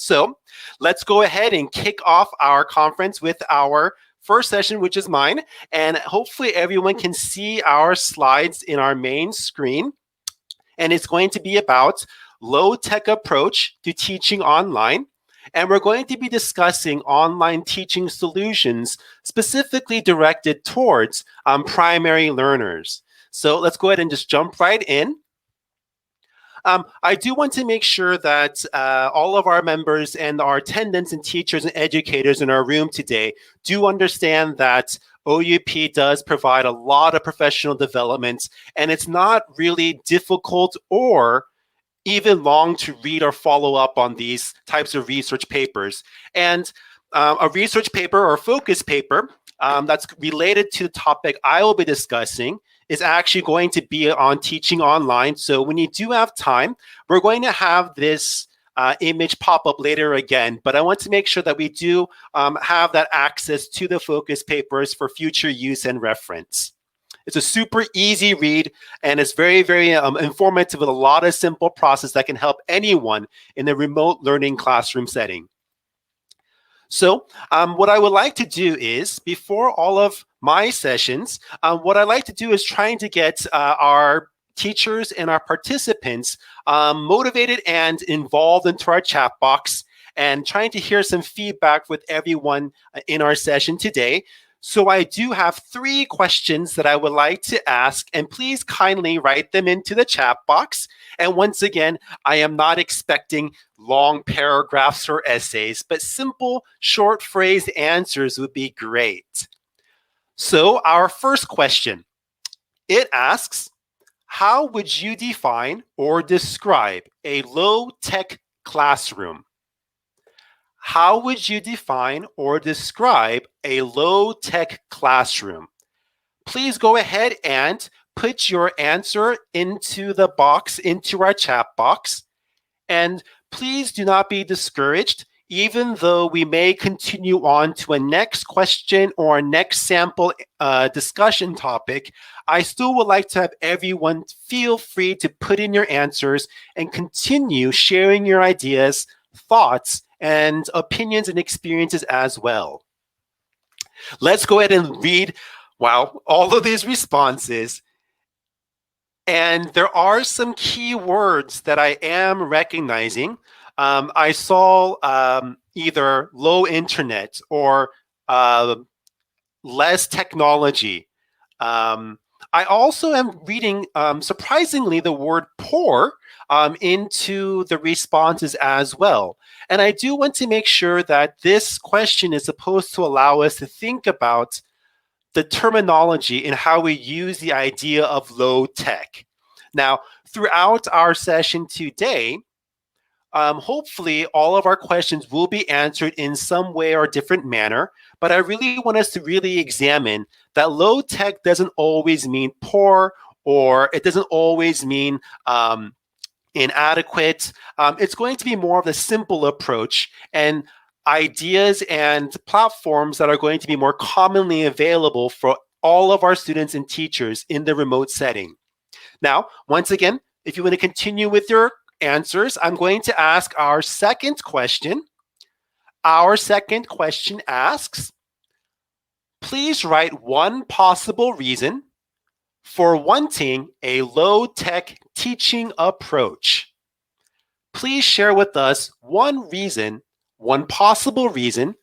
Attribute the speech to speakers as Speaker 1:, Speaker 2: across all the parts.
Speaker 1: So let's go ahead and kick off our conference with our first session, which is mine. And hopefully everyone can see our slides in our main screen. And it's going to be about low-tech approach to teaching online. And we're going to be discussing online teaching solutions specifically directed towards primary learners. So let's go ahead and just jump right in. I do want to make sure that all of our members and our attendants and teachers and educators in our room today do understand that OUP does provide a lot of professional development, and it's not really difficult or even long to read or follow up on these types of research papers. And a research paper or focus paper that's related to the topic I will be discussing is actually going to be on teaching online. So when you do have time, we're going to have this image pop up later again, but I want to make sure that we do have that access to the focus papers for future use and reference. It's a super easy read, and it's very, very informative with a lot of simple process that can help anyone in a remote learning classroom setting. So what I would like to do is, before all of my sessions, what I like to do is trying to get our teachers and our participants motivated and involved into our chat box and trying to hear some feedback with everyone in our session today. So I do have 3 questions that I would like to ask, and please kindly write them into the chat box. And once again, I am not expecting long paragraphs or essays, but simple short phrase answers would be great. So our first question, it asks, how would you define or describe a low-tech classroom? How would you define or describe a low-tech classroom? Please go ahead and put your answer into the box, into our chat box. And please do not be discouraged, even though we may continue on to a next question or a next sample discussion topic. I still would like to have everyone feel free to put in your answers and continue sharing your ideas, thoughts, and opinions and experiences as well. Let's go ahead and read, wow, all of these responses. And there are some key words that I am recognizing. I saw either low internet or less technology. I also am reading, surprisingly, the word poor into the responses as well. And I do want to make sure that this question is supposed to allow us to think about the terminology and how we use the idea of low tech. Now, throughout our session today, hopefully all of our questions will be answered in some way or different manner, but I really want us to really examine that low tech doesn't always mean poor, or it doesn't always mean inadequate. It's going to be more of a simple approach and ideas and platforms that are going to be more commonly available for all of our students and teachers in the remote setting. Now, once again, if you want to continue with your answers, I'm going to ask our second question. Our second question asks, please write one possible reason for wanting a low-tech teaching approach. Please share with us one reason, one possible reason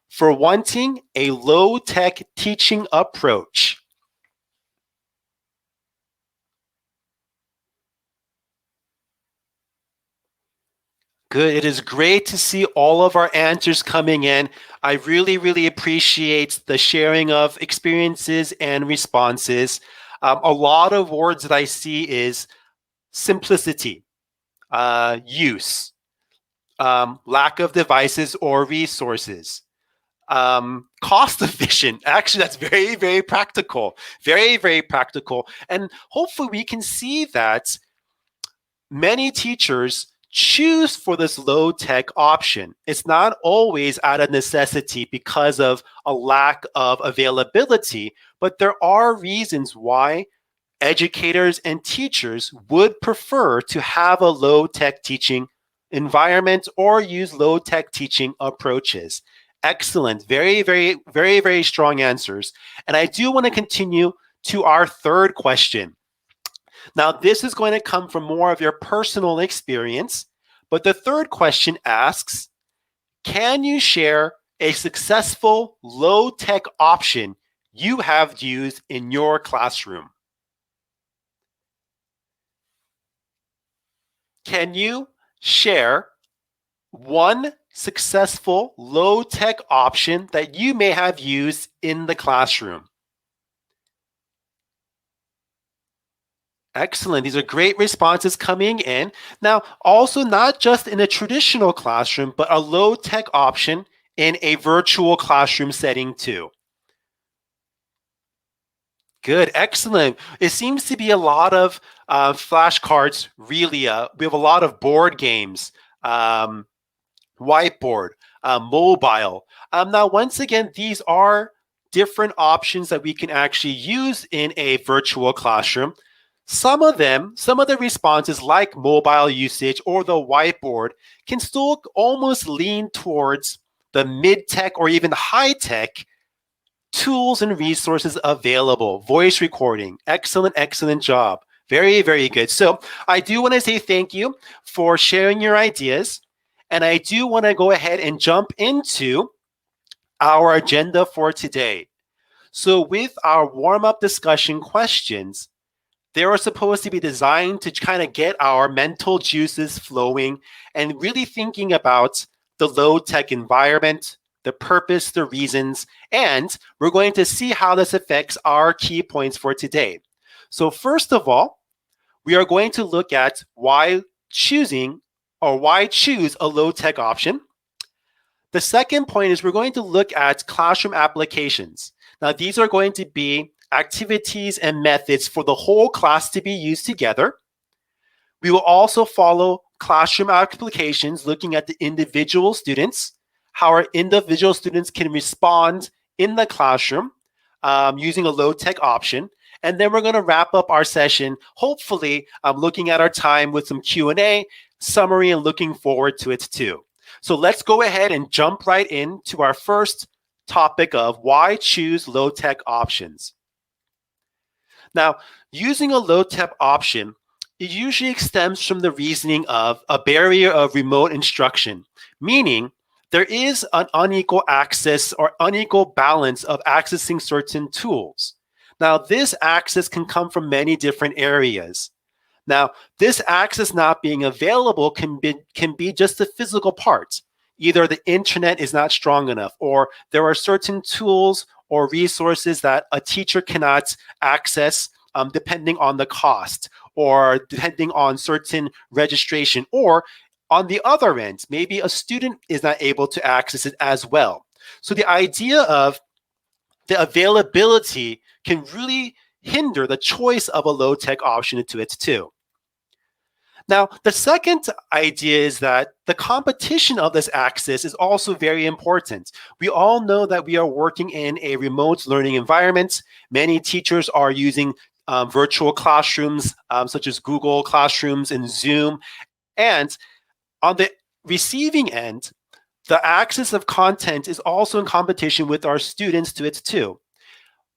Speaker 1: for wanting a low-tech teaching approach. Good. It is great to see all of our answers coming in. I really, really appreciate the sharing of experiences and responses. A lot of words that I see is simplicity, use, lack of devices or resources, cost efficient. Actually, that's very, very practical. Very, very practical. And hopefully we can see that many teachers choose for this low-tech option. It's not always out of necessity because of a lack of availability, but there are reasons why educators and teachers would prefer to have a low-tech teaching environment, or use low-tech teaching approaches? Excellent. Very, very, very, very strong answers. And I do want to continue to our third question. Now, this is going to come from more of your personal experience, but the third question asks, can you share a successful low-tech option you have used in your classroom? Can you share one successful low-tech option that you may have used in the classroom? Excellent. These are great responses coming in. Now, also not just in a traditional classroom, but a low-tech option in a virtual classroom setting too. Good, excellent. It seems to be a lot of flashcards, really. We have a lot of board games, whiteboard, mobile. Now, once again, these are different options that we can actually use in a virtual classroom. Some of the responses like mobile usage or the whiteboard can still almost lean towards the mid-tech or even high-tech tools and resources available. Voice recording, excellent, excellent job. Very, very good. So I do want to say thank you for sharing your ideas. And I do want to go ahead and jump into our agenda for today. So with our warm-up discussion questions, they are supposed to be designed to kind of get our mental juices flowing and really thinking about the low-tech environment, the purpose, the reasons, and we're going to see how this affects our key points for today. So first of all, we are going to look at why choose a low-tech option. The second point is we're going to look at classroom applications. Now, these are going to be activities and methods for the whole class to be used together. We will also follow classroom applications, looking at the individual students, how our individual students can respond in the classroom using a low-tech option. And then we're going to wrap up our session, hopefully looking at our time with some Q&A, summary, and looking forward to it too. So let's go ahead and jump right into our first topic of why choose low-tech options. Now, using a low-tech option, it usually stems from the reasoning of a barrier of remote instruction, meaning there is an unequal access or unequal balance of accessing certain tools. Now, this access can come from many different areas. Now, this access not being available can be just the physical part. Either the internet is not strong enough, or there are certain tools or resources that a teacher cannot access depending on the cost or depending on certain registration, or on the other end, maybe a student is not able to access it as well. So the idea of the availability can really hinder the choice of a low-tech option to it too. Now, the second idea is that the competition of this access is also very important. We all know that we are working in a remote learning environment. Many teachers are using virtual classrooms such as Google Classrooms and Zoom. And on the receiving end, the access of content is also in competition with our students to it too.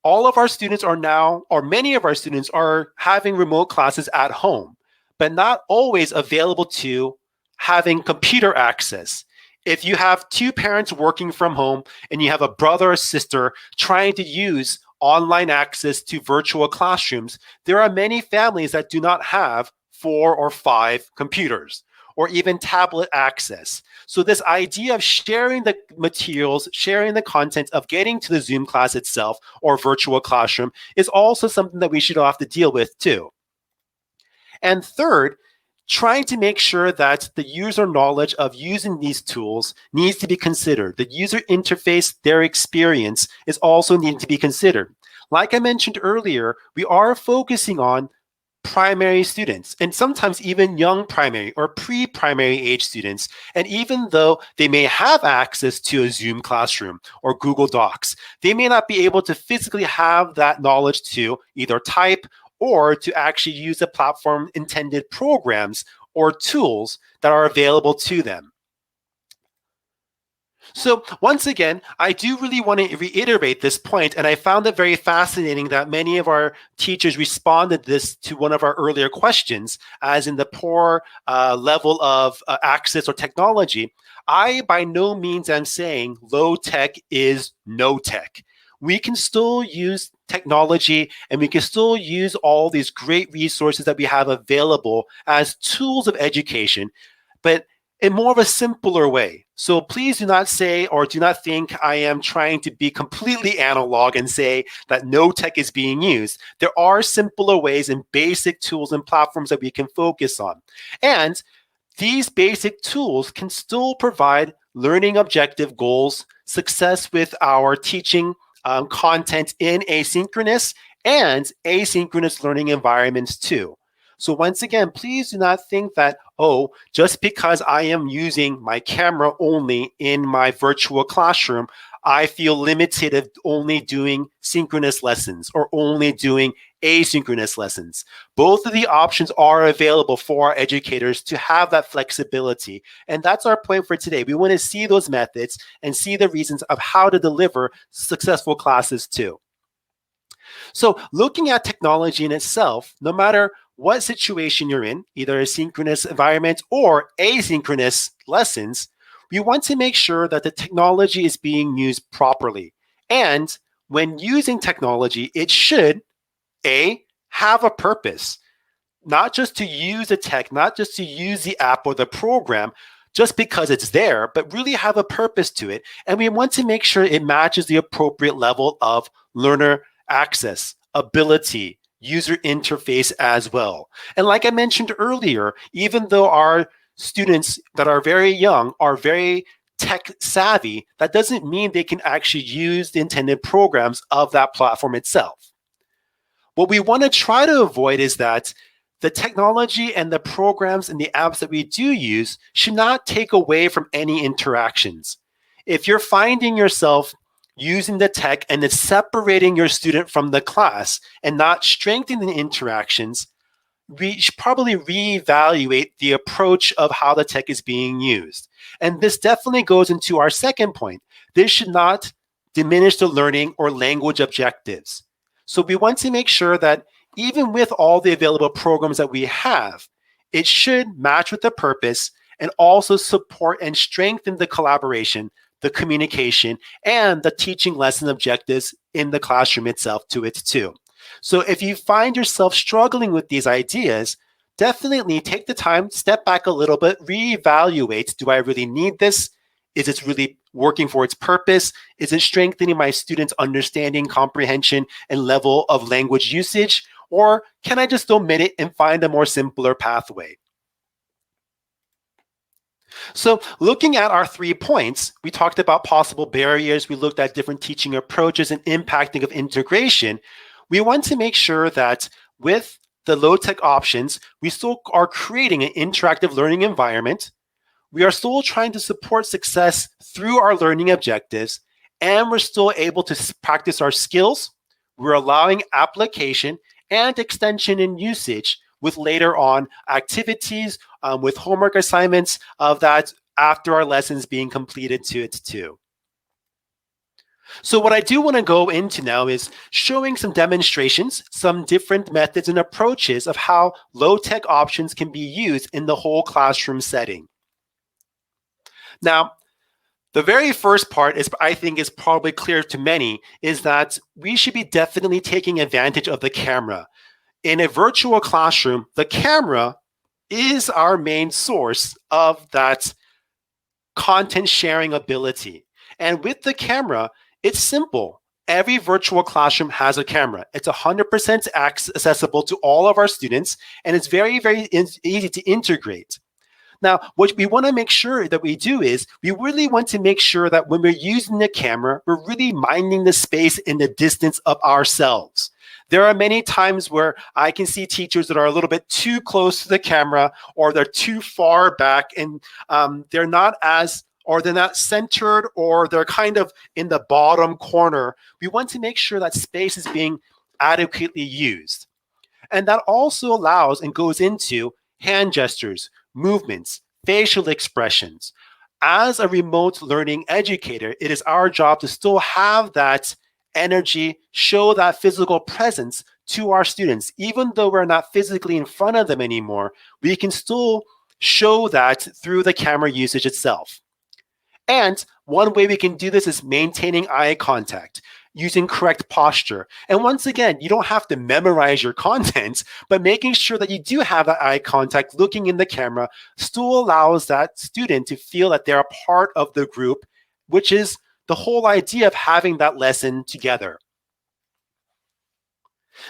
Speaker 1: All of our students are now, or many of our students are having remote classes at home, but not always available to having computer access. If you have two parents working from home and you have a brother or sister trying to use online access to virtual classrooms, there are many families that do not have 4 or 5 computers or even tablet access. So this idea of sharing the materials, sharing the content of getting to the Zoom class itself or virtual classroom is also something that we should have to deal with too. And third, trying to make sure that the user knowledge of using these tools needs to be considered. The user interface, their experience is also needing to be considered. Like I mentioned earlier, we are focusing on primary students and sometimes even young primary or pre-primary age students. And even though they may have access to a Zoom classroom or Google Docs, they may not be able to physically have that knowledge to either type or to actually use the platform intended programs or tools that are available to them. So once again, I do really want to reiterate this point, and I found it very fascinating that many of our teachers responded this to one of our earlier questions, as in the poor level of access or technology. I by no means am saying low tech is no tech. We can still use technology and we can still use all these great resources that we have available as tools of education, but in more of a simpler way. So please do not say or do not think I am trying to be completely analog and say that no tech is being used. There are simpler ways and basic tools and platforms that we can focus on. And these basic tools can still provide learning objective goals, success with our teaching content in asynchronous and asynchronous learning environments too. So once again, please do not think that, oh, just because I am using my camera only in my virtual classroom, I feel limited of only doing synchronous lessons or only doing asynchronous lessons. Both of the options are available for our educators to have that flexibility. And that's our point for today. We want to see those methods and see the reasons of how to deliver successful classes too. So looking at technology in itself, no matter what situation you're in, either a synchronous environment or asynchronous lessons, we want to make sure that the technology is being used properly. And when using technology, it should, A, have a purpose, not just to use the tech, not just to use the app or the program just because it's there, but really have a purpose to it. And we want to make sure it matches the appropriate level of learner access, ability, user interface as well. And like I mentioned earlier, even though our students that are very young are very tech savvy, that doesn't mean they can actually use the intended programs of that platform itself. What we want to try to avoid is that the technology and the programs and the apps that we do use should not take away from any interactions. If you're finding yourself using the tech and it's separating your student from the class and not strengthening the interactions, we should probably reevaluate the approach of how the tech is being used. And this definitely goes into our second point. This should not diminish the learning or language objectives. So we want to make sure that even with all the available programs that we have, it should match with the purpose and also support and strengthen the collaboration, the communication, and the teaching lesson objectives in the classroom itself to it too. So if you find yourself struggling with these ideas, definitely take the time, step back a little bit, reevaluate, do I really need this? Is it really working for its purpose? Is it strengthening my students' understanding, comprehension, and level of language usage? Or can I just omit it and find a more simpler pathway? So looking at our 3 points, we talked about possible barriers. We looked at different teaching approaches and impacting of integration. We want to make sure that with the low-tech options, we still are creating an interactive learning environment. We are still trying to support success through our learning objectives, and we're still able to practice our skills. We're allowing application and extension in usage with later on activities, with homework assignments of that after our lessons being completed to it too. So what I do want to go into now is showing some demonstrations, some different methods and approaches of how low-tech options can be used in the whole classroom setting. Now, the very first part is, I think, is probably clear to many, is that we should be definitely taking advantage of the camera. In a virtual classroom, the camera is our main source of that content sharing ability. And with the camera, it's simple. Every virtual classroom has a camera. It's 100% accessible to all of our students, and it's very, very easy to integrate. Now, what we want to make sure that we do is we really want to make sure that when we're using the camera, we're really minding the space and the distance of ourselves. There are many times where I can see teachers that are a little bit too close to the camera, or they're too far back, and they're not centered, or they're kind of in the bottom corner. We want to make sure that space is being adequately used. And that also allows and goes into hand gestures, movements, facial expressions. As a remote learning educator, it is our job to still have that energy, show that physical presence to our students. Even though we're not physically in front of them anymore, we can still show that through the camera usage itself. And one way we can do this is maintaining eye contact, using correct posture. And once again, you don't have to memorize your content, but making sure that you do have that eye contact, looking in the camera, still allows that student to feel that they're a part of the group, which is the whole idea of having that lesson together.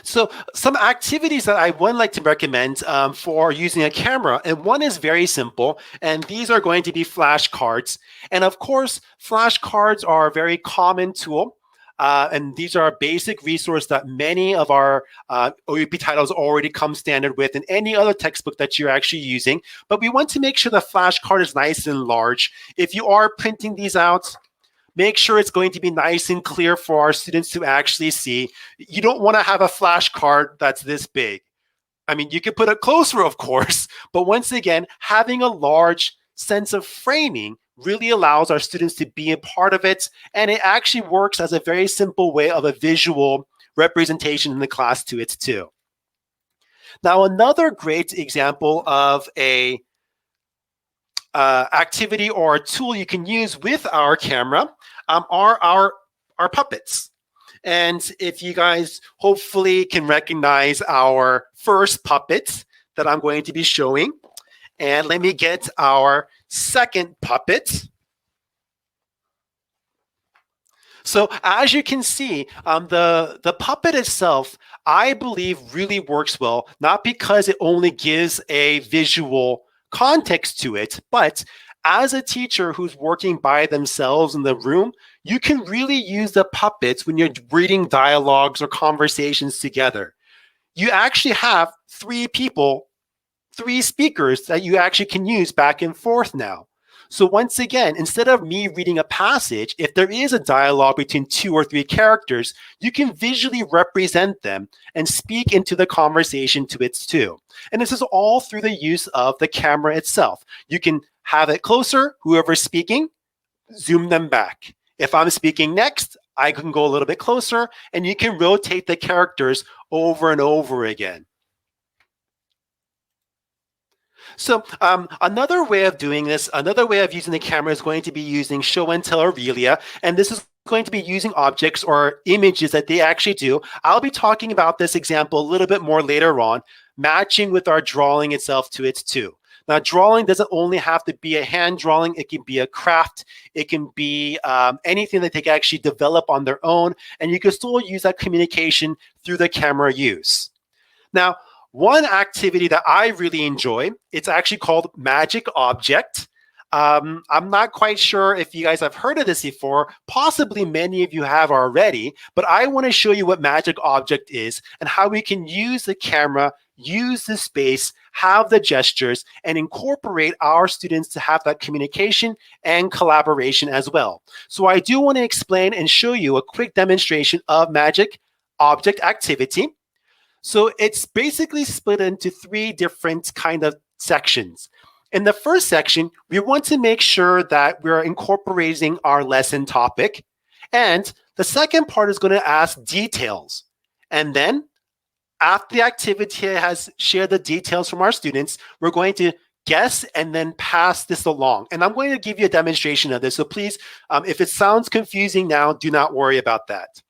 Speaker 1: So some activities that I would like to recommend for using a camera, and one is very simple, and these are going to be flashcards. And of course, flashcards are a very common tool. And these are a basic resource that many of our OUP titles already come standard with, and any other textbook that you're actually using. But we want to make sure the flashcard is nice and large. If you are printing these out, make sure it's going to be nice and clear for our students to actually see. You don't want to have a flashcard that's this big. I mean, you could put it closer, of course, but once again, having a large sense of framing really allows our students to be a part of it, and it actually works as a very simple way of a visual representation in the class to it too. Now, another great example of a activity or a tool you can use with our camera are our puppets. And if you guys hopefully can recognize our first puppet that I'm going to be showing, and let me get our second puppet. So as you can see, the puppet itself, I believe, really works well, not because it only gives a visual context to it, but as a teacher who's working by themselves in the room, you can really use the puppets when you're reading dialogues or conversations together. You actually have three people, three speakers that you actually can use back and forth now. So once again, instead of me reading a passage, if there is a dialogue between 2 or 3 characters, you can visually represent them and speak into the conversation to it too. And this is all through the use of the camera itself. You can have it closer, whoever's speaking, zoom them back. If I'm speaking next, I can go a little bit closer, and you can rotate the characters over and over again. So another way of doing this, another way of using the camera is going to be using show and tell Aurelia, and this is going to be using objects or images that they actually do. I'll be talking about this example a little bit more later on, matching with our drawing itself to it too. Now, drawing doesn't only have to be a hand drawing. It can be a craft. It can be anything that they can actually develop on their own, and you can still use that communication through the camera use. Now, one activity that I really enjoy, it's actually called Magic Object. I'm not quite sure if you guys have heard of this before. Possibly many of you have already, but I want to show you what Magic Object is and how we can use the camera, use the space, have the gestures, and incorporate our students to have that communication and collaboration as well. So I do want to explain and show you a quick demonstration of Magic Object activity. So it's basically split into 3 different kind of sections. In the first section, we want to make sure that we're incorporating our lesson topic. And the second part is going to ask details. And then after the activity has shared the details from our students, we're going to guess and then pass this along. And I'm going to give you a demonstration of this. So please, if it sounds confusing now, do not worry about that.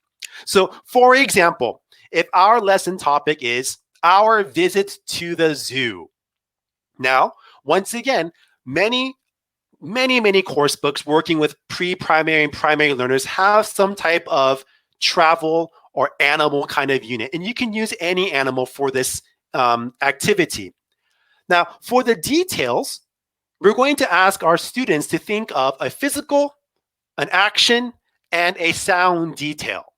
Speaker 1: So for example, if our lesson topic is our visit to the zoo. Now, once again, many course books working with pre-primary and primary learners have some type of travel or animal kind of unit, and you can use any animal for this activity. Now, for the details, we're going to ask our students to think of a physical, an action, and a sound detail,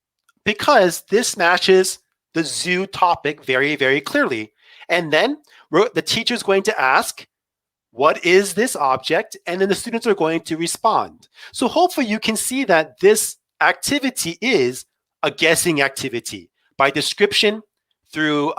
Speaker 1: because this matches the zoo topic very, very clearly. And then the teacher is going to ask, what is this object? And then the students are going to respond. So hopefully you can see that this activity is a guessing activity by description, through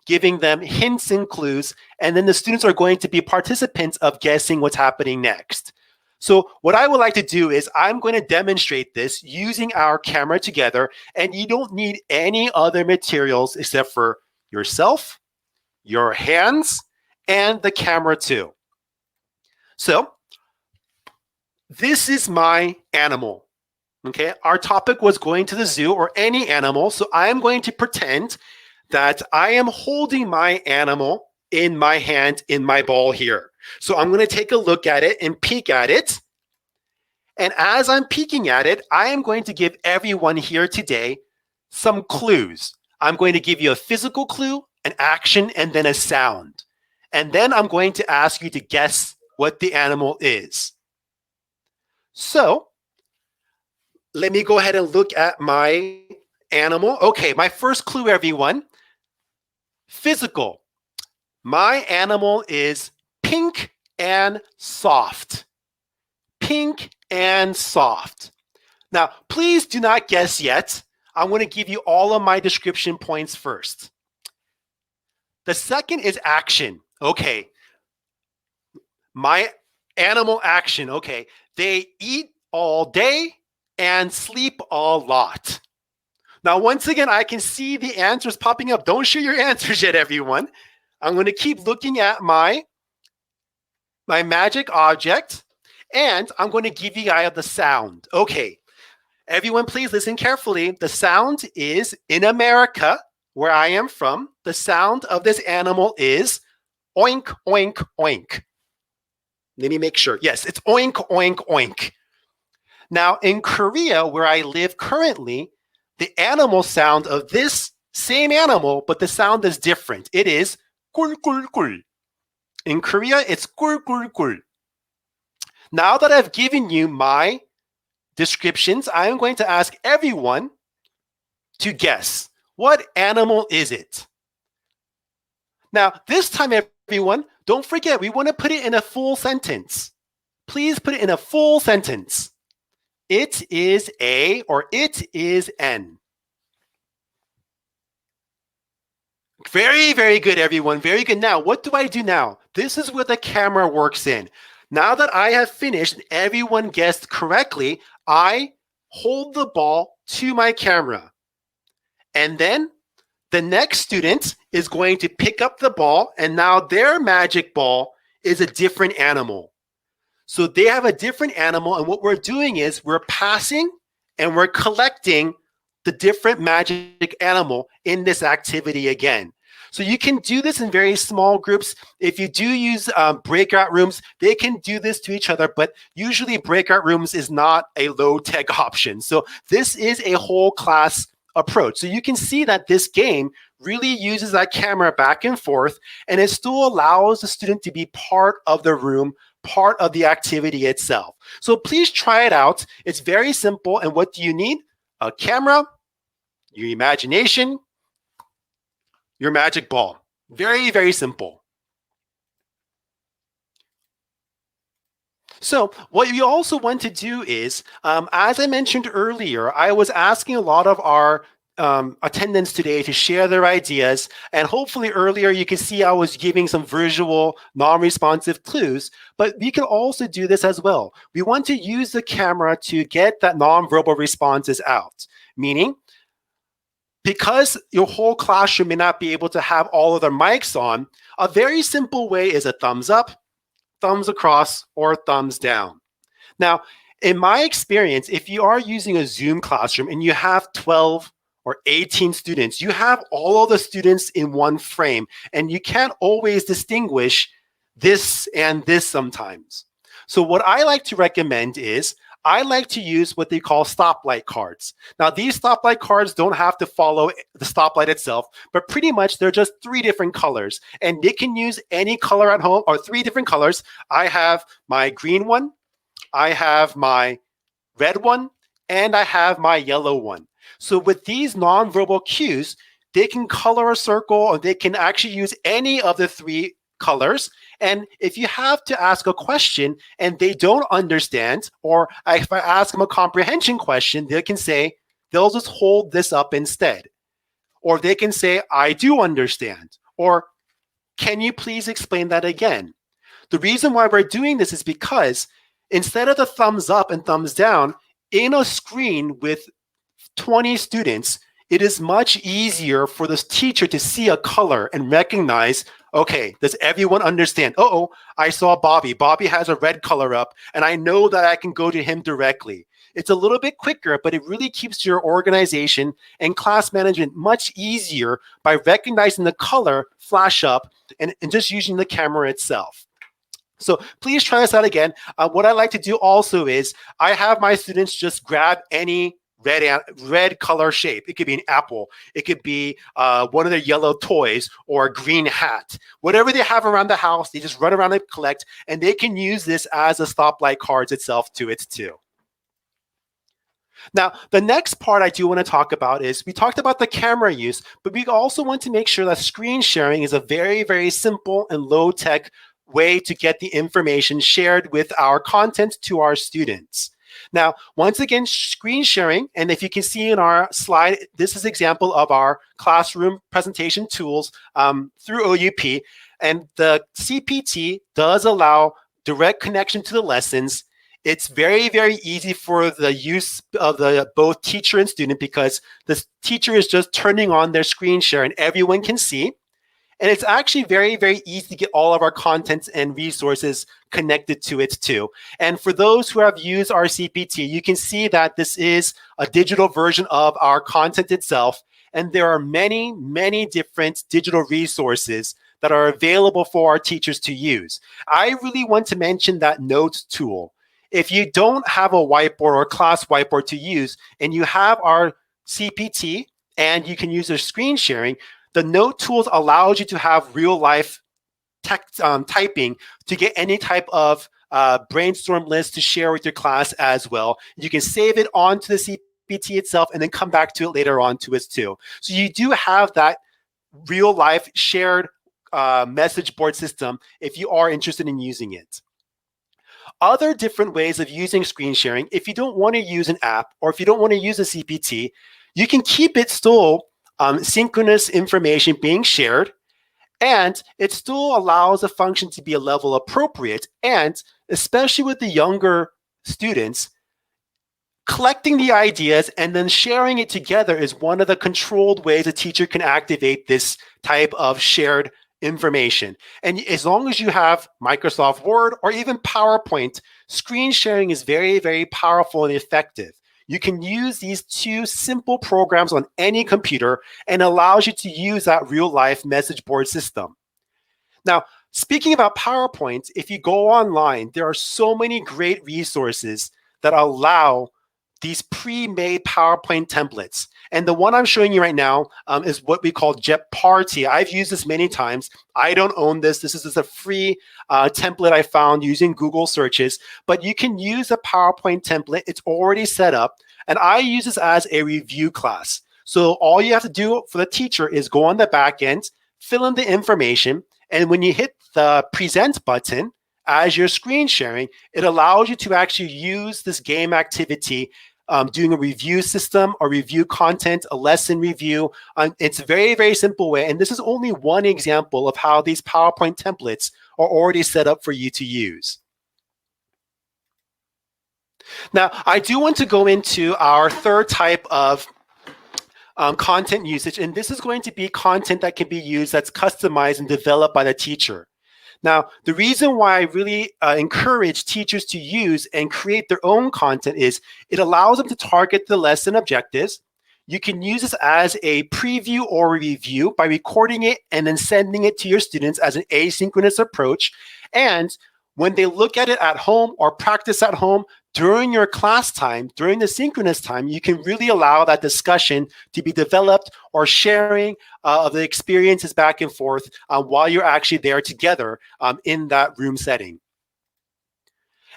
Speaker 1: giving them hints and clues, and then the students are going to be participants of guessing what's happening next. So what I would like to do is I'm going to demonstrate this using our camera together, and you don't need any other materials except for yourself, your hands, and the camera too. So this is my animal. Okay, our topic was going to the zoo or any animal, so I am going to pretend that I am holding my animal in my hand, in my ball here. So I'm going to take a look at it and peek at it. And as I'm peeking at it, I am going to give everyone here today some clues. I'm going to give you a physical clue, an action, and then a sound. And then I'm going to ask you to guess what the animal is. So let me go ahead and look at my animal. Okay, my first clue, everyone. Physical. My animal is pink and soft. Pink and soft. Now, please do not guess yet. I'm going to give you all of my description points first. The second is action. Okay. My animal action. Okay. They eat all day and sleep a lot. Now, once again, I can see the answers popping up. Don't share your answers yet, everyone. I'm going to keep looking at my magic object, and I'm going to give you guys the sound. Okay, everyone, please listen carefully. The sound is, in America, where I am from, the sound of this animal is oink, oink, oink. Let me make sure. Yes, it's oink, oink, oink. Now, in Korea, where I live currently, the animal sound of this same animal, but the sound is different. It is 꿀, 꿀, 꿀. In Korea, it's 꿀, 꿀, 꿀. Now that I've given you my descriptions, I am going to ask everyone to guess. What animal is it? Now, this time, everyone, don't forget, we want to put it in a full sentence. Please put it in a full sentence. It is a, or it is an. Very, very good, everyone. Very good. Now, what do I do now? This is where the camera works in. Now that I have finished and everyone guessed correctly, I hold the ball to my camera. And then the next student is going to pick up the ball, and now their magic ball is a different animal. So they have a different animal, and what we're doing is we're passing and we're collecting the different magic animal in this activity again. So you can do this in very small groups. If you do use breakout rooms, they can do this to each other, but usually breakout rooms is not a low-tech option. So this is a whole class approach. So you can see that this game really uses that camera back and forth, and it still allows the student to be part of the room, part of the activity itself. So please try it out. It's very simple. And what do you need? A camera, your imagination, your magic ball. Very, very simple. So what you also want to do is, as I mentioned earlier, I was asking a lot of our attendants today to share their ideas. And hopefully earlier you can see I was giving some visual, non-responsive clues, but we can also do this as well. We want to use the camera to get that non-verbal responses out, meaning because your whole classroom may not be able to have all of their mics on, a very simple way is a thumbs up, thumbs across, or thumbs down. Now, in my experience, if you are using a Zoom classroom and you have 12 or 18 students, you have all of the students in one frame, and you can't always distinguish this and this sometimes. So what I like to recommend is I like to use what they call stoplight cards. Now, these stoplight cards don't have to follow the stoplight itself, but pretty much they're just 3 different colors, and they can use any color at home, or 3 different colors. I have my green one, I have my red one, and I have my yellow one. So with these nonverbal cues, they can color a circle, or they can actually use any of the 3 colors. And if you have to ask a question and they don't understand, or if I ask them a comprehension question, they can say, they'll just hold this up instead. Or they can say, I do understand. Or can you please explain that again? The reason why we're doing this is because instead of the thumbs up and thumbs down, in a screen with 20 students, it is much easier for this teacher to see a color and recognize, okay, does everyone understand? Uh-oh, I saw Bobby. Bobby has a red color up, and I know that I can go to him directly. It's a little bit quicker, but it really keeps your organization and class management much easier by recognizing the color flash up and just using the camera itself. So please try this out again. What I like to do also is I have my students just grab any red color shape. It could be an apple. It could be one of their yellow toys or a green hat. Whatever they have around the house, they just run around and collect, and they can use this as a stoplight cards itself to its too. Now, the next part I do want to talk about is we talked about the camera use, but we also want to make sure that screen sharing is a very, very simple and low-tech way to get the information shared with our content to our students. Now, once again, screen sharing, and if you can see in our slide, this is an example of our classroom presentation tools through OUP, and the CPT does allow direct connection to the lessons. It's very, very easy for the use of the both teacher and student because the teacher is just turning on their screen share and everyone can see. And it's actually very, very easy to get all of our contents and resources connected to it too. And for those who have used our CPT, you can see that this is a digital version of our content itself. And there are many, many different digital resources that are available for our teachers to use. I really want to mention that notes tool. If you don't have a whiteboard or class whiteboard to use, and you have our CPT and you can use their screen sharing, the note tools allows you to have real life text typing to get any type of brainstorm list to share with your class as well. You can save it onto the CPT itself and then come back to it later on to it too. So you do have that real life shared message board system if you are interested in using it. Other different ways of using screen sharing, if you don't want to use an app or if you don't want to use a CPT, you can keep it still synchronous information being shared, and it still allows a function to be a level appropriate. And especially with the younger students, collecting the ideas and then sharing it together is one of the controlled ways a teacher can activate this type of shared information. And as long as you have Microsoft Word or even PowerPoint, screen sharing is very, very powerful and effective. You can use these two simple programs on any computer and allows you to use that real-life message board system. Now, speaking about PowerPoint, if you go online, there are so many great resources that allow these pre-made PowerPoint templates. And the one I'm showing you right now is what we call Jeopardy. I've used this many times. I don't own this. This is just a free template I found using Google searches. But you can use a PowerPoint template. It's already set up. And I use this as a review class. So all you have to do for the teacher is go on the back end, fill in the information. And when you hit the present button, as you're screen sharing, it allows you to actually use this game activity, doing a review system or review content, a lesson review. It's a very, very simple way. And this is only one example of how these PowerPoint templates are already set up for you to use. Now, I do want to go into our third type of content usage, and this is going to be content that can be used that's customized and developed by the teacher. Now, the reason why I really encourage teachers to use and create their own content is it allows them to target the lesson objectives. You can use this as a preview or review by recording it and then sending it to your students as an asynchronous approach. And when they look at it at home or practice at home during your class time, during the synchronous time, you can really allow that discussion to be developed or sharing of the experiences back and forth while you're actually there together in that room setting.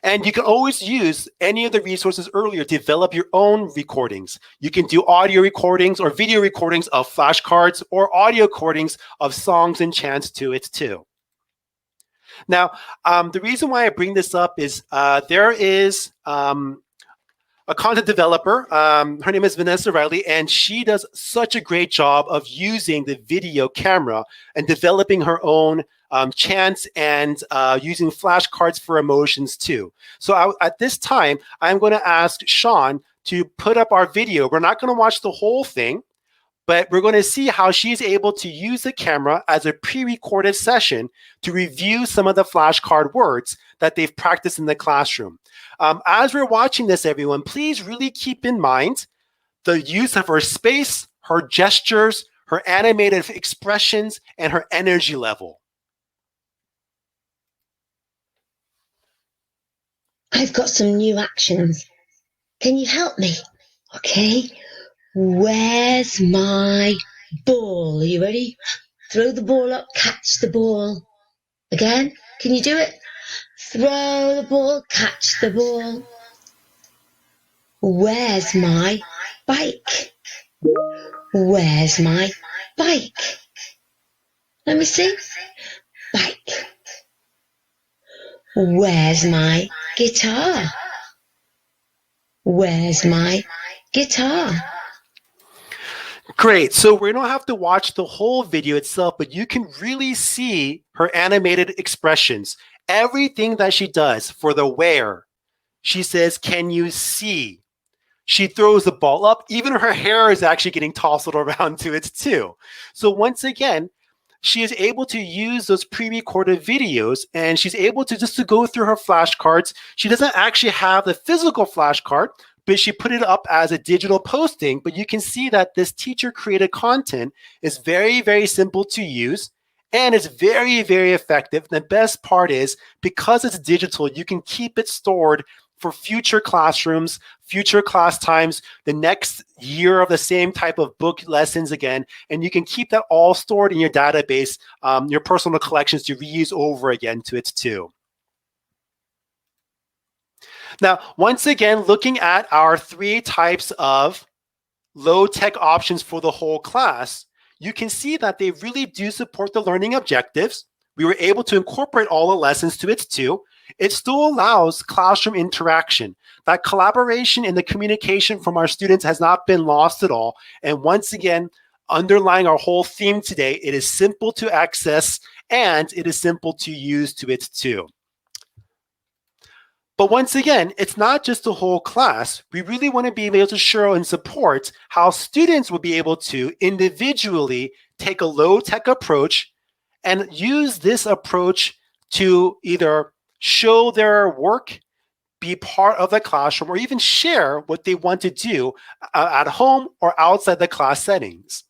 Speaker 1: And you can always use any of the resources earlier to develop your own recordings. You can do audio recordings or video recordings of flashcards or audio recordings of songs and chants to it too. Now, the reason why I bring this up is there is a content developer. Her name is Vanessa Riley, and she does such a great job of using the video camera and developing her own chants and using flashcards for emotions too. So at this time, I'm going to ask Sean to put up our video. We're not going to watch the whole thing, but we're going to see how she's able to use the camera as a pre-recorded session to review some of the flashcard words that they've practiced in the classroom. As we're watching this, everyone, please really keep in mind the use of her space, her gestures, her animated expressions, and her energy level.
Speaker 2: I've got some new actions. Can you help me? Okay. Where's my ball? Are you ready? Throw the ball up, catch the ball. Again, can you do it? Throw the ball, catch the ball. Where's my bike? Where's my bike? Let me see. Bike. Where's my guitar? Where's my guitar?
Speaker 1: Great. So we don't have to watch the whole video itself, but you can really see her animated expressions. Everything that she does for the where. She says, can you see? She throws the ball up. Even her hair is actually getting tousled around to it too. So once again, she is able to use those pre-recorded videos, and she's able to just to go through her flashcards. She doesn't actually have the physical flashcard, but she put it up as a digital posting. But you can see that this teacher created content is very, very simple to use, and it's very, very effective. And the best part is because it's digital, you can keep it stored for future classrooms, future class times, the next year of the same type of book lessons again, and you can keep that all stored in your database, your personal collections to reuse over again to it too. Now, once again, looking at our 3 types of low-tech options for the whole class, you can see that they really do support the learning objectives. We were able to incorporate all the lessons to it too. It still allows classroom interaction. That collaboration and the communication from our students has not been lost at all. And once again, underlying our whole theme today, it is simple to access and it is simple to use to it too. But once again, it's not just the whole class. We really want to be able to show and support how students will be able to individually take a low-tech approach and use this approach to either show their work, be part of the classroom, or even share what they want to do at home or outside the class settings.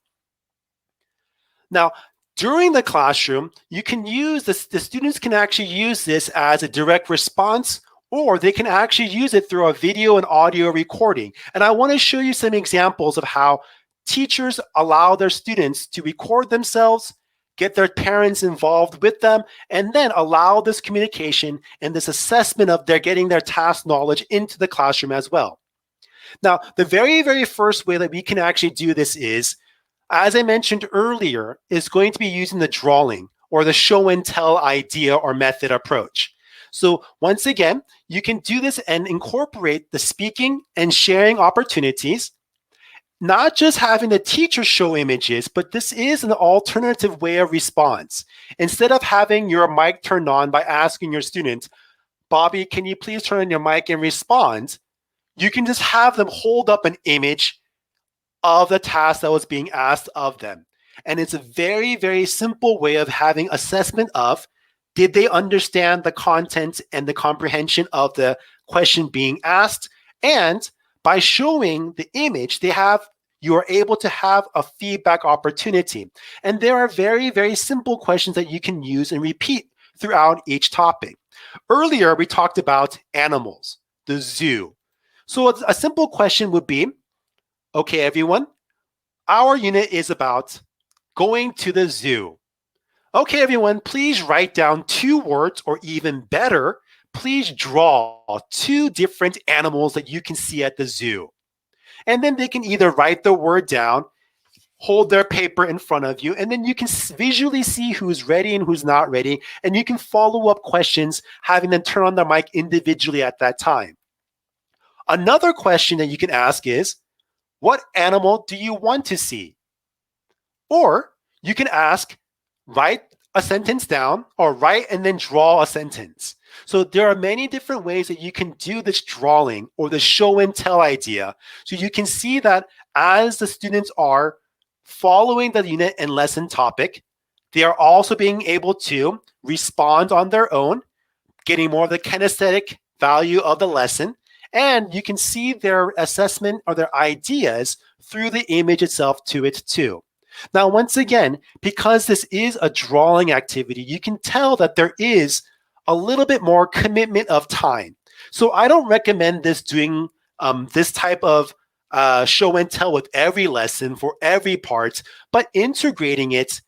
Speaker 1: Now, during the classroom, you can use this, the students can actually use this as a direct response, or they can actually use it through a video and audio recording. And I want to show you some examples of how teachers allow their students to record themselves, get their parents involved with them, and then allow this communication and this assessment of their getting their task knowledge into the classroom as well. Now, the very, very first way that we can actually do this is, as I mentioned earlier, is going to be using the drawing or the show and tell idea or method approach. So once again, you can do this and incorporate the speaking and sharing opportunities, not just having the teacher show images, but this is an alternative way of response. Instead of having your mic turned on by asking your student, Bobby, can you please turn on your mic and respond? You can just have them hold up an image of the task that was being asked of them. And it's a very, very simple way of having assessment of, did they understand the content and the comprehension of the question being asked? And by showing the image, you are able to have a feedback opportunity. And there are very, very simple questions that you can use and repeat throughout each topic. Earlier, we talked about animals, the zoo. So a simple question would be, okay, everyone, our unit is about going to the zoo. Okay, everyone, please write down 2 words, or even better, please draw 2 different animals that you can see at the zoo. And then they can either write the word down, hold their paper in front of you, and then you can visually see who's ready and who's not ready. And you can follow up questions, having them turn on their mic individually at that time. Another question that you can ask is, what animal do you want to see? Or you can ask, write a sentence down, or write and then draw a sentence. So there are many different ways that you can do this drawing or the show and tell idea. So you can see that as the students are following the unit and lesson topic, they are also being able to respond on their own, getting more of the kinesthetic value of the lesson, and you can see their assessment or their ideas through the image itself to it too. Now, once again, because this is a drawing activity, you can tell that there is a little bit more commitment of time. So I don't recommend this doing this type of show and tell with every lesson for every part, but integrating it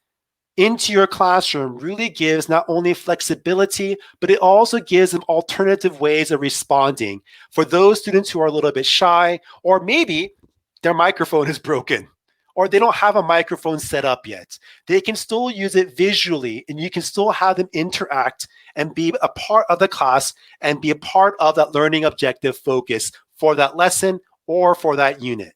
Speaker 1: into your classroom really gives not only flexibility, but it also gives them alternative ways of responding for those students who are a little bit shy, or maybe their microphone is broken, or they don't have a microphone set up yet. They can still use it visually, and you can still have them interact and be a part of the class and be a part of that learning objective focus for that lesson or for that unit.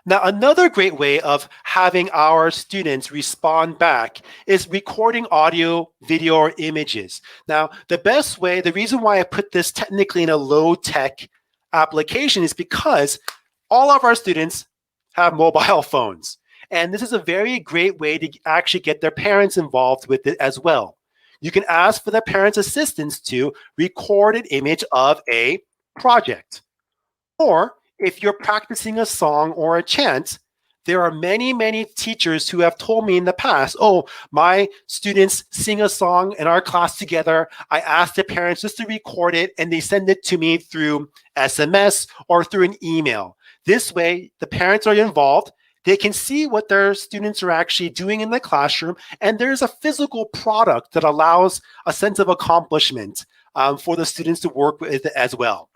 Speaker 1: Now, another great way of having our students respond back is recording audio, video, or images. Now, the best way, the reason why I put this technically in a low-tech application is because all of our students have mobile phones. And this is a very great way to actually get their parents involved with it as well. You can ask for the parents' assistance to record an image of a project. Or if you're practicing a song or a chant, there are many, many teachers who have told me in the past, oh, my students sing a song in our class together. I asked the parents just to record it, and they send it to me through SMS or through an email. This way, the parents are involved. They can see what their students are actually doing in the classroom, and there's a physical product that allows a sense of accomplishment for the students to work with as well.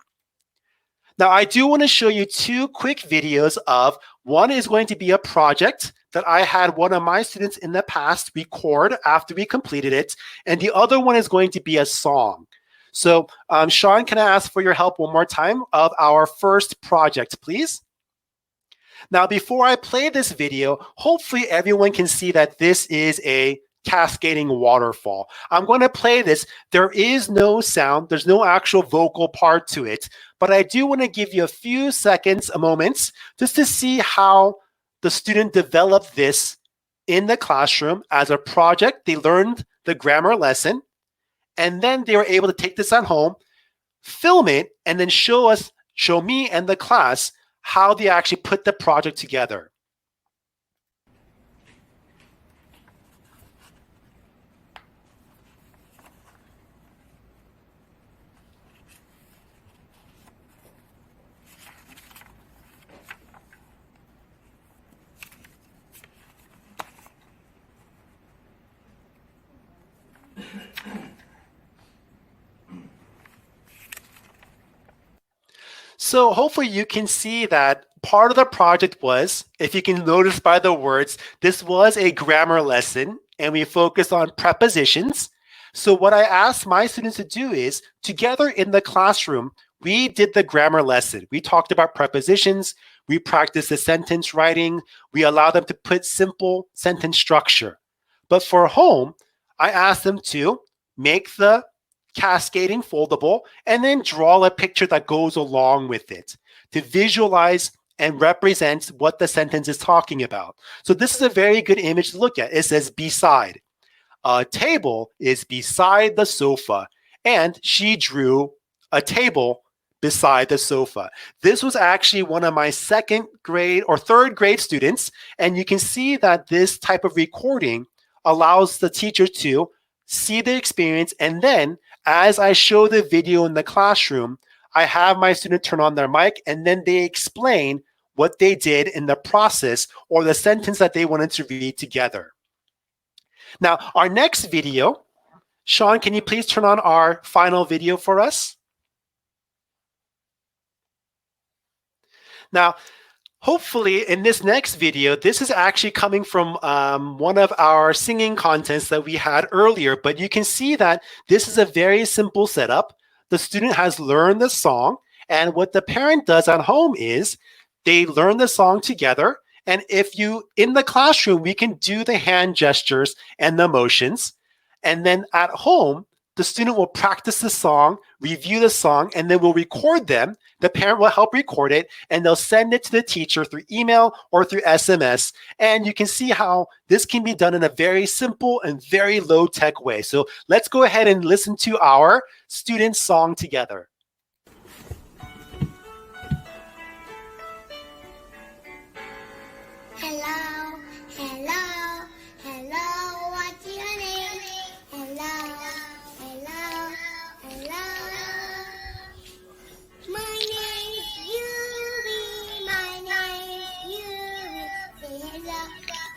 Speaker 1: Now, I do want to show you two quick videos of, one is going to be a project that I had one of my students in the past record after we completed it, and the other one is going to be a song. So, Sean, can I ask for your help one more time of our first project, please? Now, before I play this video, hopefully everyone can see that this is a cascading waterfall. I'm going to play this. There is no sound. There's no actual vocal part to it, but I do want to give you a few seconds, moments, just to see how the student developed this in the classroom as a project. They learned the grammar lesson, and then they were able to take this at home, film it, and then show me and the class how they actually put the project together. So hopefully you can see that part of the project was, if you can notice by the words, this was a grammar lesson and we focused on prepositions. So what I asked my students to do is, together in the classroom, we did the grammar lesson. We talked about prepositions, we practiced the sentence writing, we allowed them to put simple sentence structure. But for home, I asked them to make the cascading foldable and then draw a picture that goes along with it to visualize and represent what the sentence is talking about. So this is a very good image to look at. It says beside. A table is beside the sofa, and she drew a table beside the sofa. This was actually one of my second grade or third grade students, and you can see that this type of recording allows the teacher to see the experience, and then as I show the video in the classroom, I have my student turn on their mic and then they explain what they did in the process or the sentence that they wanted to read together. Now, our next video, Sean, can you please turn on our final video for us? Now, hopefully in this next video, this is actually coming from one of our singing contests that we had earlier, but you can see that this is a very simple setup. the student has learned the song, and what the parent does at home is they learn the song together. And if you, in the classroom, we can do the hand gestures and the motions. And then at home, the student will practice the song, review the song, and then we'll record them. The parent will help record it, and they'll send it to the teacher through email or through SMS. And you can see how this can be done in a very simple and very low-tech way. So let's go ahead and listen to our student song together.
Speaker 3: Hello, hello, hello, what's your name? Hello, hello, hello. My name's Yuri, my name's Yuri. Say hello,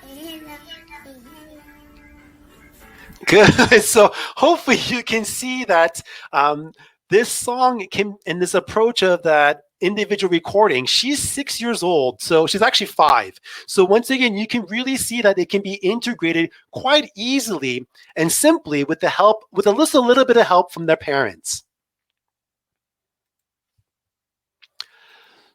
Speaker 3: say hello, say hello.
Speaker 1: Good. So hopefully you can see that this song can, in this approach of that individual recording, she's 6 years old, so she's actually 5. So once again, you can really see that it can be integrated quite easily and simply with the help, with a little bit of help from their parents.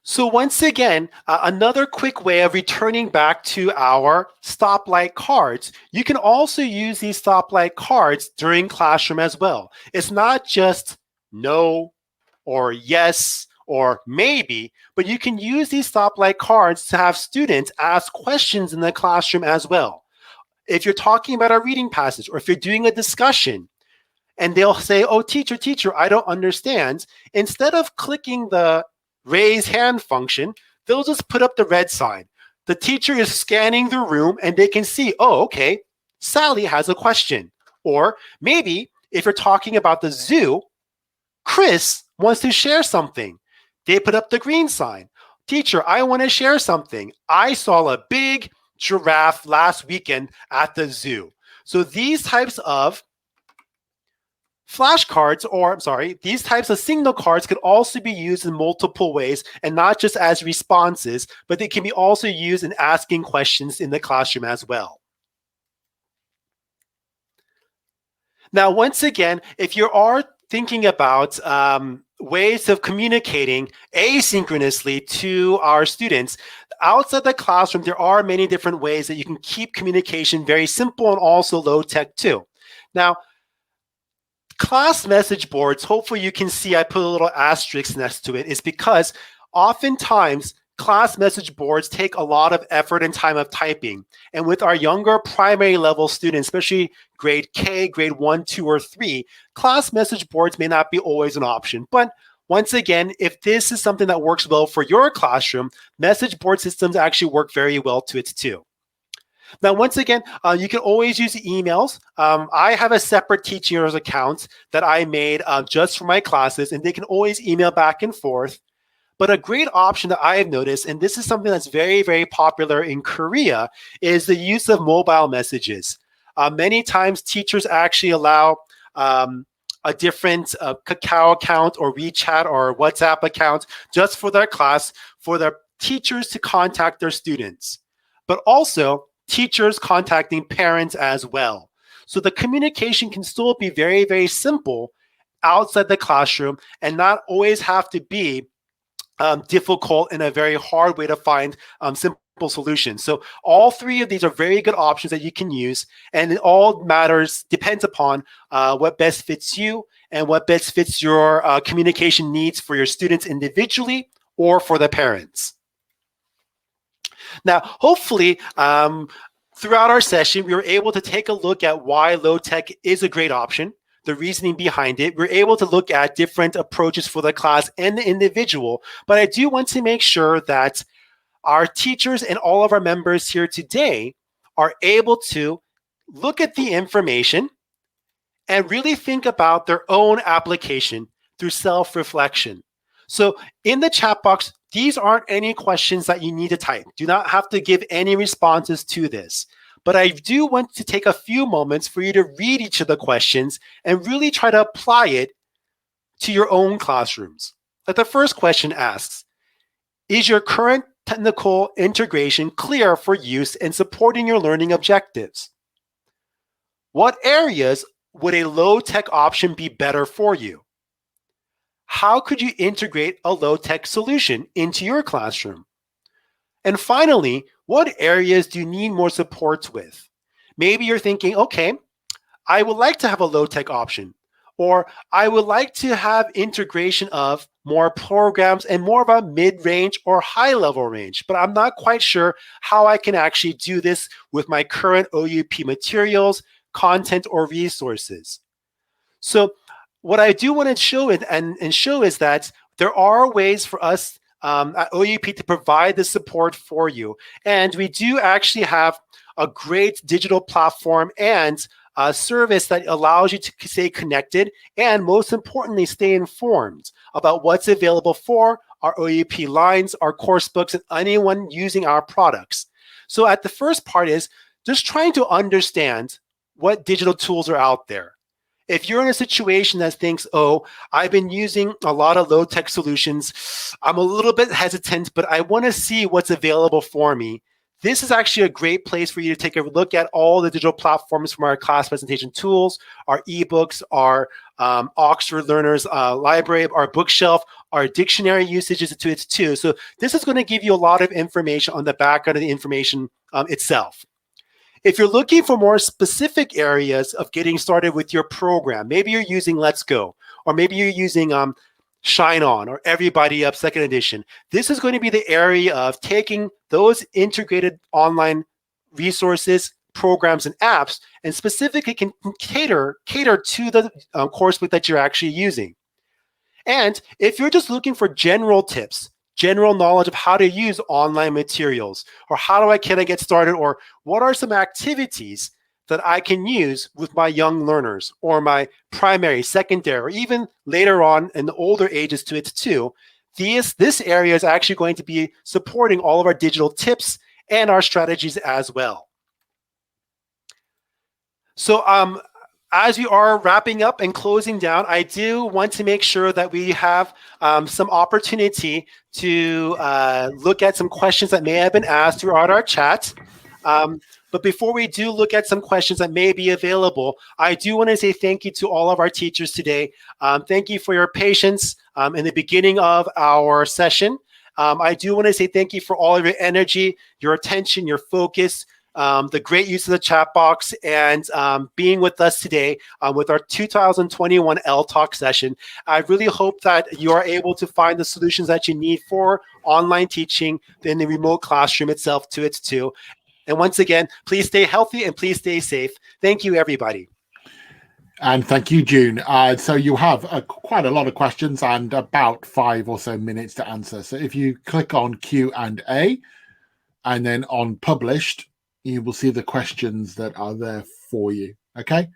Speaker 1: So once again, another quick way of returning back to our stoplight cards. You can also use these stoplight cards during classroom as well. It's not just no or yes or maybe, but you can use these stoplight cards to have students ask questions in the classroom as well. If you're talking about a reading passage or if you're doing a discussion and they'll say, oh, teacher, I don't understand. Instead of clicking the raise hand function, they'll just put up the red sign. The teacher is scanning the room and they can see, oh, okay, Sally has a question. Or maybe if you're talking about the zoo, Chris wants to share something. They put up the green sign. Teacher, I want to share something. I saw a big giraffe last weekend at the zoo. So these types of flashcards, or I'm sorry, these types of signal cards could also be used in multiple ways and not just as responses, but they can be also used in asking questions in the classroom as well. Now, once again, if you are thinking about ways of communicating asynchronously to our students, outside the classroom, there are many different ways that you can keep communication very simple and also low tech too. Now, class message boards, hopefully you can see I put a little asterisk next to it, is because oftentimes class message boards take a lot of effort and time of typing. And with our younger primary level students, especially grade K, grade 1, 2, or 3, class message boards may not be always an option. But once again, if this is something that works well for your classroom, message board systems actually work very well to it too. Now, once again, you can always use emails. I have a separate teachers account that I made just for my classes, and they can always email back and forth. But a great option that I have noticed, and this is something that's very, very popular in Korea, is the use of mobile messages. Many times teachers actually allow a different Kakao account or WeChat or WhatsApp account just for their class, for their teachers to contact their students. But also, teachers contacting parents as well. So the communication can still be very, very simple outside the classroom and not always have to be difficult and a very hard way to find simple solutions. So all three of these are very good options that you can use, and it all depends upon what best fits you and what best fits your communication needs for your students individually or for the parents. Now, hopefully, throughout our session, we were able to take a look at why low tech is a great option, the reasoning behind it. We're able to look at different approaches for the class and the individual, but I do want to make sure that our teachers and all of our members here today are able to look at the information and really think about their own application through self-reflection. So in the chat box, these aren't any questions that you need to type. Do not have to give any responses to this. But I do want to take a few moments for you to read each of the questions and really try to apply it to your own classrooms. Like the first question asks, is your current technical integration clear for use in supporting your learning objectives? What areas would a low-tech option be better for you? how could you integrate a low-tech solution into your classroom? And finally, what areas do you need more support with? Maybe you're thinking, okay, I would like to have a low-tech option, or I would like to have integration of more programs and more of a mid-range or high-level range, but I'm not quite sure how I can actually do this with my current OUP materials, content, or resources. So what I do want to show is that there are ways for us at OUP to provide the support for you. And we do actually have a great digital platform and a service that allows you to stay connected and, most importantly, stay informed about what's available for our OUP lines, our course books, and anyone using our products. So at the first part is just trying to understand what digital tools are out there. If you're in a situation that thinks, oh, I've been using a lot of low-tech solutions, I'm a little bit hesitant, but I want to see what's available for me, this is actually a great place for you to take a look at all the digital platforms from our class presentation tools, our ebooks, our Oxford Learners library, our bookshelf, our dictionary usages to it too. So this is going to give you a lot of information on the background of the information itself. If you're looking for more specific areas of getting started with your program, maybe you're using Let's Go, or maybe you're using Shine On or Everybody Up Second Edition. This is going to be the area of taking those integrated online resources, programs, and apps, and specifically can cater to the coursebook that you're actually using. And if you're just looking for general tips, general knowledge of how to use online materials, or can I get started, or what are some activities that I can use with my young learners, or my primary, secondary, or even later on in the older ages to it too, this area is actually going to be supporting all of our digital tips and our strategies as well. So as we are wrapping up and closing down, I do want to make sure that we have some opportunity to look at some questions that may have been asked throughout our chat. But before we do look at some questions that may be available, I do want to say thank you to all of our teachers today. Thank you for your patience in the beginning of our session. I do want to say thank you for all of your energy, your attention, your focus, the great use of the chat box, and being with us today with our 2021 ELTOC session. I really hope that you are able to find the solutions that you need for online teaching in the remote classroom itself to its too. And once again, please stay healthy and please stay safe. Thank you, everybody.
Speaker 4: And thank you, June. So you have quite a lot of questions and about 5 or so minutes to answer. So if you click on Q&A and then on published, you will see the questions that are there for you. Okay.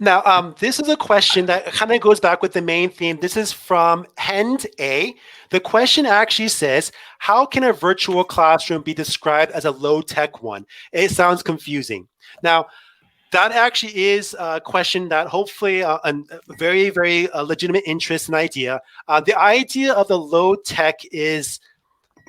Speaker 1: Now, this is a question that kind of goes back with the main theme. This is from Hend A. The question actually says, how can a virtual classroom be described as a low-tech one? It sounds confusing. Now, that actually is a question that hopefully a very, very legitimate interest and idea. The idea of the low-tech is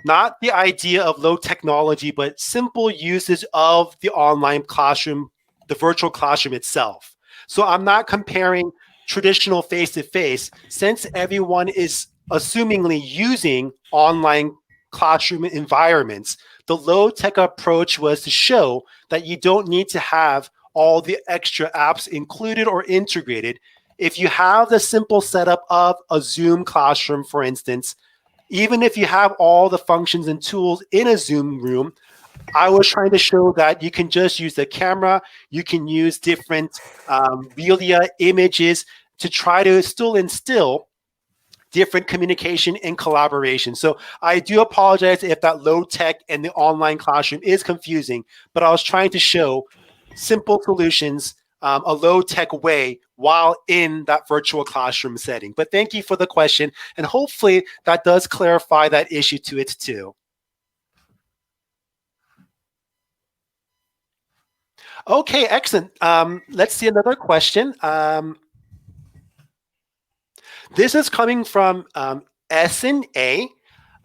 Speaker 1: not the idea of low technology, but simple usage of the online classroom, the virtual classroom itself. So I'm not comparing traditional face-to-face, since everyone is assumingly using online classroom environments. The low-tech approach was to show that you don't need to have all the extra apps included or integrated. If you have the simple setup of a Zoom classroom, for instance, even if you have all the functions and tools in a Zoom room, I was trying to show that you can just use the camera, you can use different media images to try to still instill different communication and collaboration. So I do apologize if that low tech and the online classroom is confusing, but I was trying to show simple solutions, a low tech way while in that virtual classroom setting. But thank you for the question, and hopefully that does clarify that issue to it too. Okay, excellent. Let's see another question. This is coming from Essen A,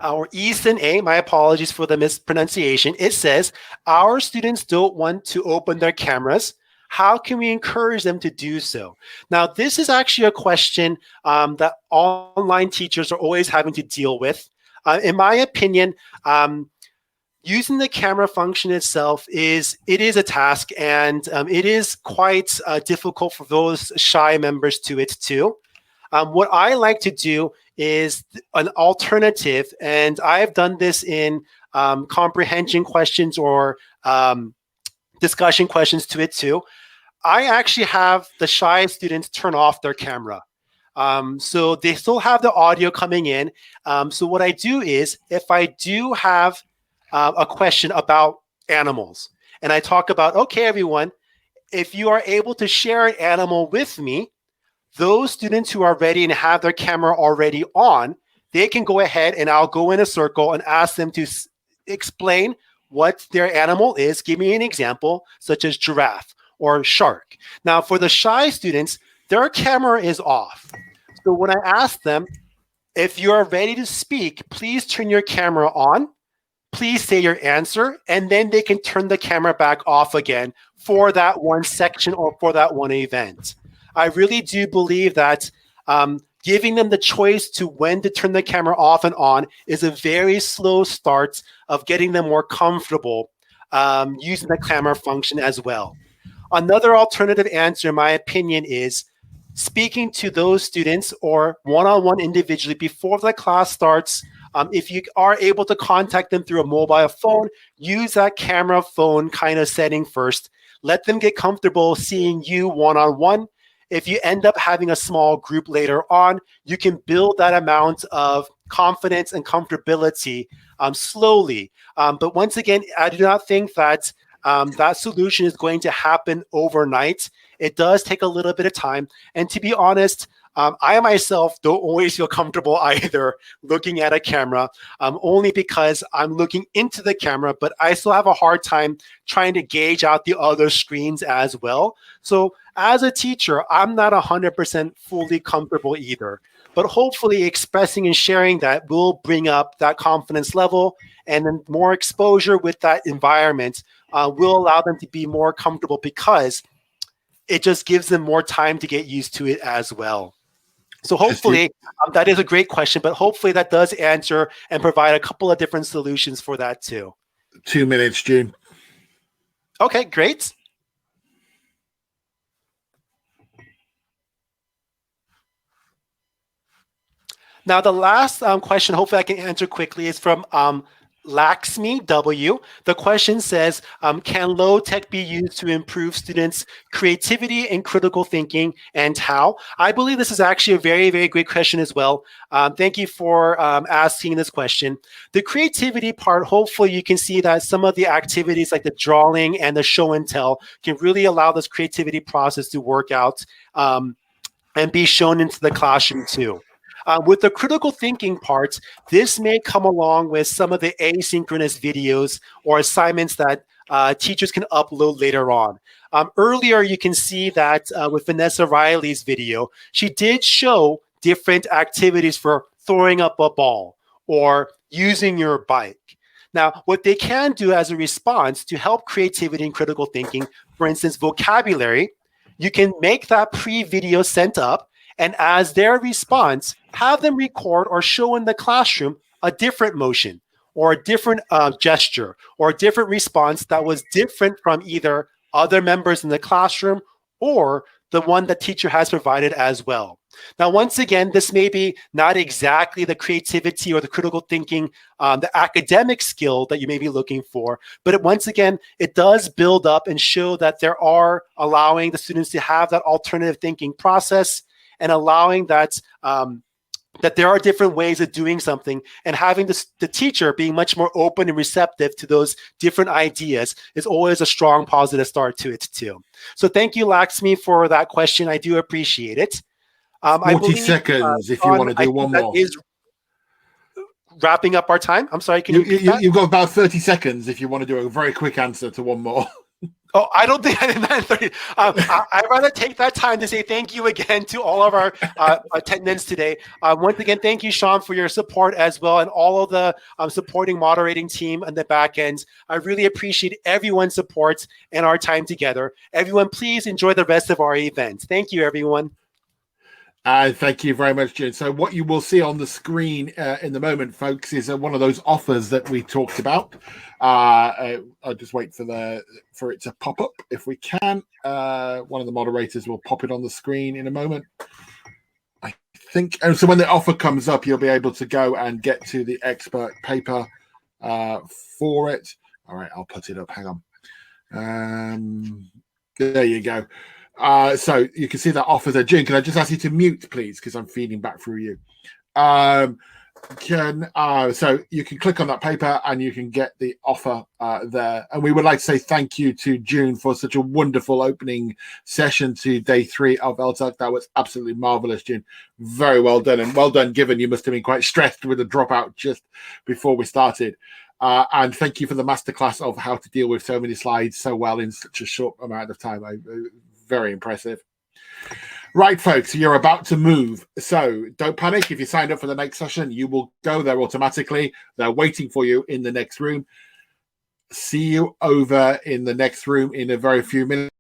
Speaker 1: or Eason A. My apologies for the mispronunciation. It says, our students don't want to open their cameras. how can we encourage them to do so? Now, this is actually a question that online teachers are always having to deal with. In my opinion, using the camera function itself is a task, and it is quite difficult for those shy members to it too. What I like to do is an alternative, and I've done this in comprehension questions or discussion questions to it too. I actually have the shy students turn off their camera. So they still have the audio coming in. So what I do is, if I do have a question about animals, and I talk about, okay, everyone, if you are able to share an animal with me, those students who are ready and have their camera already on, they can go ahead and I'll go in a circle and ask them to explain what their animal is. Give me an example, such as giraffe or shark. Now, for the shy students, their camera is off. So when I ask them, if you are ready to speak, please turn your camera on. Please say your answer, and then they can turn the camera back off again for that one section or for that one event. I really do believe that giving them the choice to when to turn the camera off and on is a very slow start of getting them more comfortable using the camera function as well. Another alternative answer, in my opinion, is speaking to those students or one-on-one individually before the class starts. If you are able to contact them through a mobile phone, use that camera phone kind of setting first. Let them get comfortable seeing you one-on-one. If you end up having a small group later on, you can build that amount of confidence and comfortability slowly. But once again, I do not think that that solution is going to happen overnight. It does take a little bit of time. And to be honest, I myself don't always feel comfortable either looking at a camera, only because I'm looking into the camera, but I still have a hard time trying to gauge out the other screens as well. So as a teacher, I'm not 100% fully comfortable either. But hopefully expressing and sharing that will bring up that confidence level, and then more exposure with that environment will allow them to be more comfortable, because it just gives them more time to get used to it as well. So hopefully that is a great question, but hopefully that does answer and provide a couple of different solutions for that too.
Speaker 4: 2 minutes, June.
Speaker 1: Okay, great. Now, the last question, hopefully I can answer quickly, is from Laxmi W. The question says, can low tech be used to improve students' creativity and critical thinking, and how? I believe this is actually a very, very great question as well. Thank you for asking this question. The creativity part, hopefully you can see that some of the activities like the drawing and the show and tell can really allow this creativity process to work out and be shown into the classroom too. With the critical thinking parts, this may come along with some of the asynchronous videos or assignments that teachers can upload later on. Earlier, you can see that with Vanessa Riley's video, she did show different activities for throwing up a ball or using your bike. Now, what they can do as a response to help creativity and critical thinking, for instance, vocabulary, you can make that pre-video sent up, and as their response, have them record or show in the classroom a different motion or a different gesture or a different response that was different from either other members in the classroom or the one the teacher has provided as well. Now, once again, this may be not exactly the creativity or the critical thinking, the academic skill that you may be looking for, but once again, it does build up and show that there are allowing the students to have that alternative thinking process, and allowing that that there are different ways of doing something, and having the teacher being much more open and receptive to those different ideas is always a strong positive start to it too. So thank you, Laxmi, for that question. I do appreciate it.
Speaker 4: 40 seconds if you want to do one more.
Speaker 1: That is wrapping up our time. I'm sorry, can you repeat that?
Speaker 4: You've got about 30 seconds if you want to do a very quick answer to one more.
Speaker 1: Oh, I don't think I did 9:30. I'd rather take that time to say thank you again to all of our attendants today. Once again, thank you, Sean, for your support as well, and all of the supporting moderating team on the back end. I really appreciate everyone's support and our time together. Everyone, please enjoy the rest of our event. Thank you, everyone.
Speaker 4: Thank you very much, June. So what you will see on the screen in the moment, folks, is one of those offers that we talked about. I'll just wait for it to pop up if we can. One of the moderators will pop it on the screen in a moment. I think, and so when the offer comes up, you'll be able to go and get to the expert paper for it. All right, I'll put it up. Hang on. There you go. So you can see that offer there. June, can I just ask you to mute, please, because I'm feeding back through you. So you can click on that paper and you can get the offer there. And we would like to say thank you to June for such a wonderful opening session to day 3 of ELTOC. That was absolutely marvelous, June. Very well done, and well done given you must have been quite stressed with the dropout just before we started. And thank you for the masterclass of how to deal with so many slides so well in such a short amount of time. Very impressive. Right, folks, you're about to move. So don't panic. If you signed up for the next session, you will go there automatically. They're waiting for you in the next room. See you over in the next room in a very few minutes.